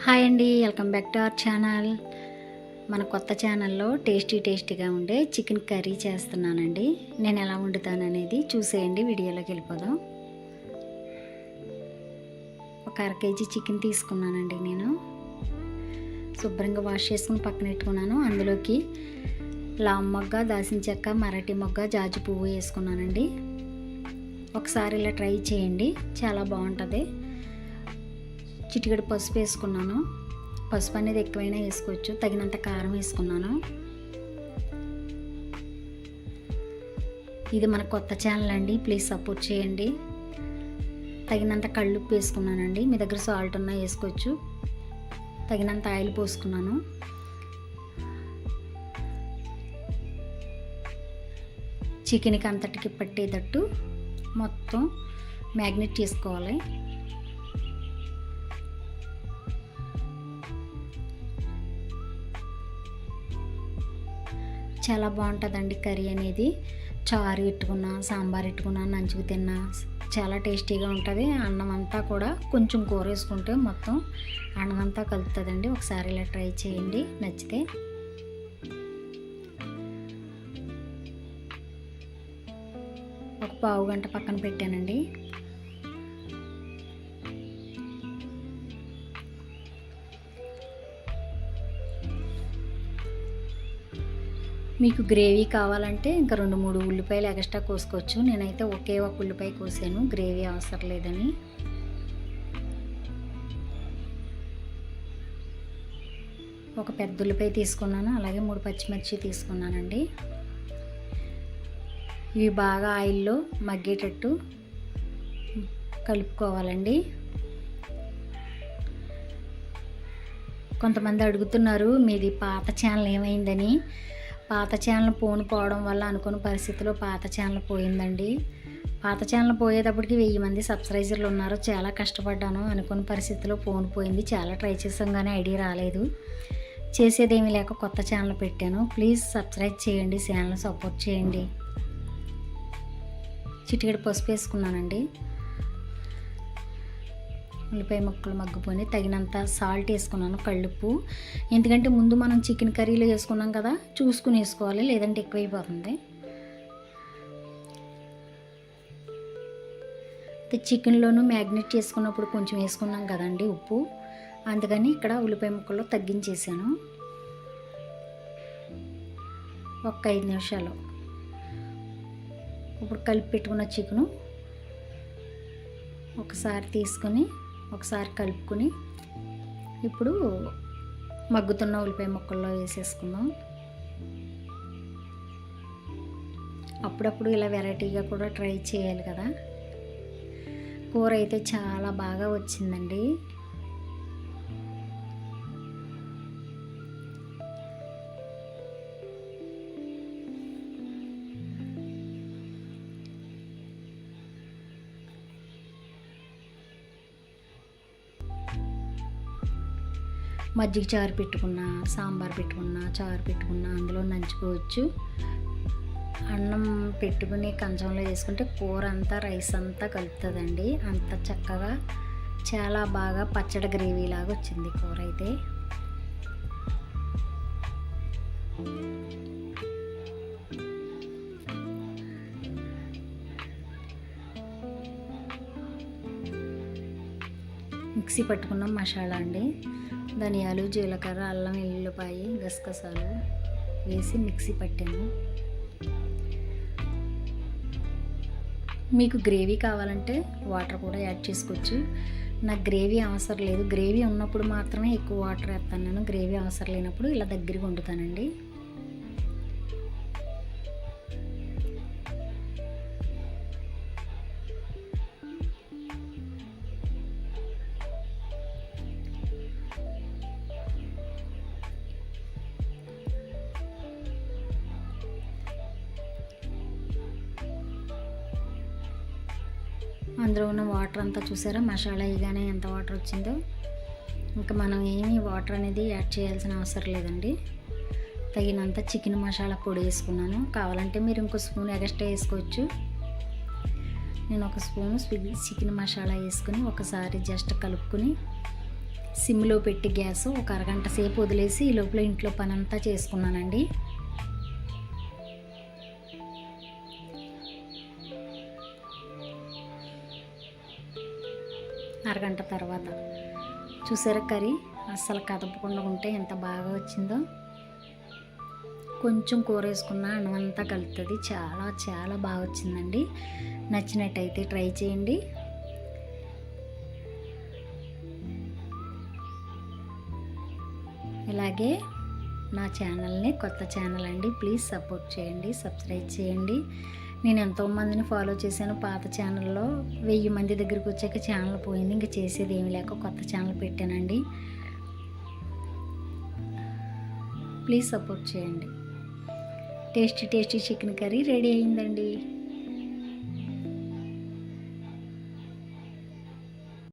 Hi అండి, welcome back to our channel. మన కొత్త ఛానల్లో టేస్టీగా ఉండే చికెన్ కర్రీ చేస్తున్నానండి. నేను ఎలా వండుతాను అనేది చూసేయండి. వీడియోలోకి వెళ్ళిపోదాం. ఒక అర కేజీ చికెన్ తీసుకున్నానండి. నేను శుభ్రంగా వాష్ చేసుకుని పక్కన పెట్టుకున్నాను. అందులోకి లామ్ మొగ్గ, దాల్చిన చెక్క, మరాఠీ మొగ్గ, జాజి పువ్వు వేసుకున్నానండి. ఒకసారి ఇలా ట్రై చేయండి, చాలా బాగుంటుంది. చిటికెడు పసుపు వేసుకున్నాను. పసుపు అనేది ఎక్కువైనా వేసుకోవచ్చు. తగినంత కారం వేసుకున్నాను. ఇది మన కొత్త ఛానల్ అండి, ప్లీజ్ సపోర్ట్ చేయండి. తగినంత కళ్ళుప్పు వేసుకున్నానండి. మీ దగ్గర సాల్ట్ ఉన్నా వేసుకోవచ్చు. తగినంత ఆయిల్ పోసుకున్నాను. చికెన్కి అంతటికి పట్టేటట్టు మొత్తం మ్యాగ్నెట్ చేసుకోవాలి. చాలా బాగుంటుందండి కర్రీ అనేది. చారు పెట్టుకున్నా, సాంబార్ పెట్టుకున్నా, నంచుకు తిన్నా చాలా టేస్టీగా ఉంటుంది. అన్నం అంతా కూడా కొంచెం కూర వేసుకుంటే మొత్తం అన్నం అంతా కలుపుతుందండి. ఒకసారి ఇలా ట్రై చేయండి, నచ్చితే. ఒక పావు గంట పక్కన పెట్టానండి. మీకు గ్రేవీ కావాలంటే ఇంకా 2-3 ఉల్లిపాయలు ఎక్స్ట్రా కోసుకోవచ్చు. నేనైతే ఒకే ఒక ఉల్లిపాయ కోసాను, గ్రేవీ అవసరం లేదని. ఒక పెద్ద ఉల్లిపాయ తీసుకున్నాను, అలాగే 3 పచ్చిమిర్చి తీసుకున్నానండి. ఇవి బాగా ఆయిల్లో మగ్గేటట్టు కలుపుకోవాలండి. కొంతమంది అడుగుతున్నారు మీది పాత ఛానల్ ఏమైందని. పాత ఛానల్ ఫోన్ పోవడం వల్ల అనుకున్న పరిస్థితిలో పాత ఛానల్ పోయిందండి. పాత ఛానల్ పోయేటప్పటికి 1000 మంది సబ్స్క్రైబర్లు ఉన్నారు. చాలా కష్టపడ్డాను, అనుకున్న పరిస్థితిలో ఫోన్ పోయింది. చాలా ట్రై చేసాం కానీ ఐడియా రాలేదు. చేసేదేమీ లేక కొత్త ఛానల్ పెట్టాను. ప్లీజ్ సబ్స్క్రైబ్ చేయండి, ఛానల్ సపోర్ట్ చేయండి. చిటికెడు పసుపు వేసుకున్నానండి. ఉల్లిపాయ ముక్కలు మగ్గిపోయి తగినంత సాల్ట్ వేసుకున్నాను, కళ్ళుప్పు. ఎందుకంటే ముందు మనం చికెన్ కర్రీలో వేసుకున్నాం కదా, చూసుకుని వేసుకోవాలి, లేదంటే ఎక్కువైపోతుంది. చికెన్లోనూ మ్యాగ్నెట్ చేసుకున్నప్పుడు కొంచెం వేసుకున్నాం కదండి ఉప్పు, అందుకని ఇక్కడ ఉల్లిపాయ ముక్కల్లో తగ్గించేసాను. ఒక 5 నిమిషాలు. ఇప్పుడు కలిపి పెట్టుకున్న చికెను ఒకసారి తీసుకొని ఒకసారి కలుపుకొని ఇప్పుడు మగ్గుతున్న ఉల్లిపాయ ముక్కల్లో వేసేసుకుందాం. అప్పుడప్పుడు ఇలా వెరైటీగా కూడా ట్రై చేయాలి కదా. కూర అయితే చాలా బాగా వచ్చిందండి. మజ్జిగ చారు పెట్టుకున్నా, సాంబార్ పెట్టుకున్నా, చారు పెట్టుకున్నా అందులో నంచుకోవచ్చు. అన్నం పెట్టుకుని కంచంలో వేసుకుంటే కూర అంతా, రైస్ అంతా కలుపుతుందండి. అంత చక్కగా చాలా బాగా పచ్చడి గ్రేవీ లాగా వచ్చింది కూర అయితే. మిక్సీ పట్టుకున్న మసాలా అండి. ధనియాలు, జీలకర్ర, అల్లం, ఎల్లుల్లిపాయ, గసగసాలు వేసి మిక్సీ పట్టాను. మీకు గ్రేవీ కావాలంటే వాటర్ కూడా యాడ్ చేసుకోవచ్చు. నాకు గ్రేవీ అవసరం లేదు. గ్రేవీ ఉన్నప్పుడు మాత్రమే ఎక్కువ వాటర్ వేస్తాను నేను. గ్రేవీ అవసరం లేనప్పుడు ఇలా దగ్గరికి వండుతానండి. అందులో ఉన్న వాటర్ అంతా చూసారా, మసాలా వేయగానే ఎంత వాటర్ వచ్చిందో. ఇంకా మనం ఏమీ వాటర్ అనేది యాడ్ చేయాల్సిన అవసరం లేదండి. తగినంత చికెన్ మసాలా పొడి వేసుకున్నాను. కావాలంటే మీరు ఇంకో స్పూన్ ఎక్స్ట్రా వేసుకోవచ్చు. నేను ఒక స్పూను చికెన్ మసాలా వేసుకుని ఒకసారి జస్ట్ కలుపుకొని సిమ్లో పెట్టి గ్యాస్ ఒక అరగంట సేపు వదిలేసి ఈ లోపల ఇంట్లో పని అంతా చేసుకున్నానండి. అరగంట తర్వాత చూసారా కర్రీ అస్సలు కదపకుండా ఉంటే ఎంత బాగా వచ్చిందో. కొంచెం కూర వేసుకున్న అన్నం అంతా కలుగుతుంది. చాలా చాలా బాగా వచ్చిందండి. నచ్చినట్టయితే ట్రై చేయండి. ఇలాగే నా ఛానల్ని, కొత్త ఛానల్ అండి, ప్లీజ్ సపోర్ట్ చేయండి, సబ్స్క్రైబ్ చేయండి. నేను ఎంతోమందిని ఫాలో చేశాను. పాత ఛానల్లో 1000 మంది దగ్గరికి వచ్చాక ఛానల్ పోయింది. ఇంకా చేసేది ఏమి లేక కొత్త ఛానల్ పెట్టానండి. ప్లీజ్ సపోర్ట్ చేయండి. Tasty tasty chicken curry ready అయిందండి.